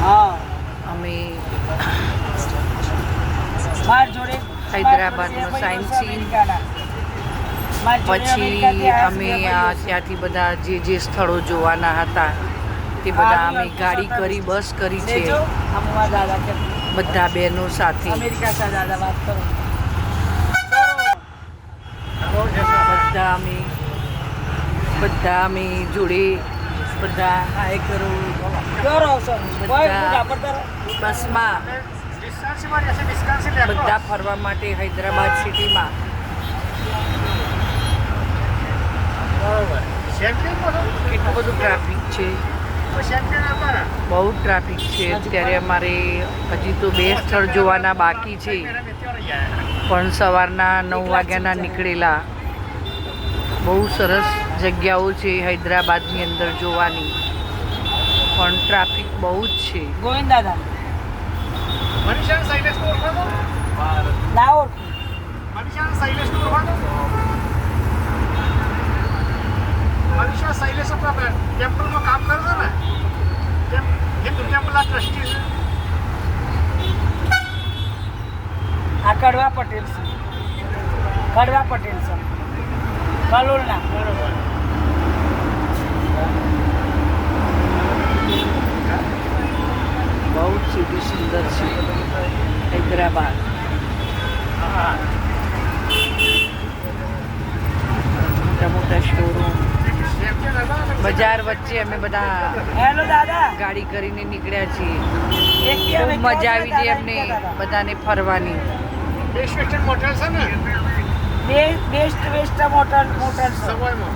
અમે જોડે હૈદરાબાદનો science scene, પછી અમે ત્યાંથી બધા જે સ્થળો જોવાના હતા તે બધા અમે ગાડી કરી, બસ કરી છે બધા બહેનો સાથે. બધા અમે જોડે બધા હાય કરો, બધા બસમાં બધા ફરવા માટે હૈદરાબાદ સિટીમાં. કેટલું બધું ટ્રાફિક છે, બહુ ટ્રાફિક છે. અત્યારે અમારે હજી તો 2 સ્થળ જોવાના બાકી છે, પણ સવારના 9 વાગ્યાના નીકળેલા. બહુ સરસ જગ્યાઓ છે હૈદરાબાદની અંદર જોવાની, પણ ટ્રાફિક બહુ જ છે. ગોવિંદ દાદા શૈલેષ ટેમ્પલમાં કામ કરે છે ને, હિન્દુ ટેમ્પલના ટ્રસ્ટી છે. આ કડવા પટેલ છે, કડવા પટેલ છે કલોલના. બરોબર. બહુ જ સિટી સુંદર છે હૈદરાબાદ. મોટા મોટા શોરૂમ, બજાર વચ્ચે અમે બધા હેલો દાદા, ગાડી કરીને નીકળ્યા છીએ. ખૂબ મજા આવી છે અમને બધાને ફરવાની. બેસ્ટ વેસ્ટર્ન મોટેલ છે ને, બેસ્ટ વેસ્ટર્ન મોટલ સવાઈમાં.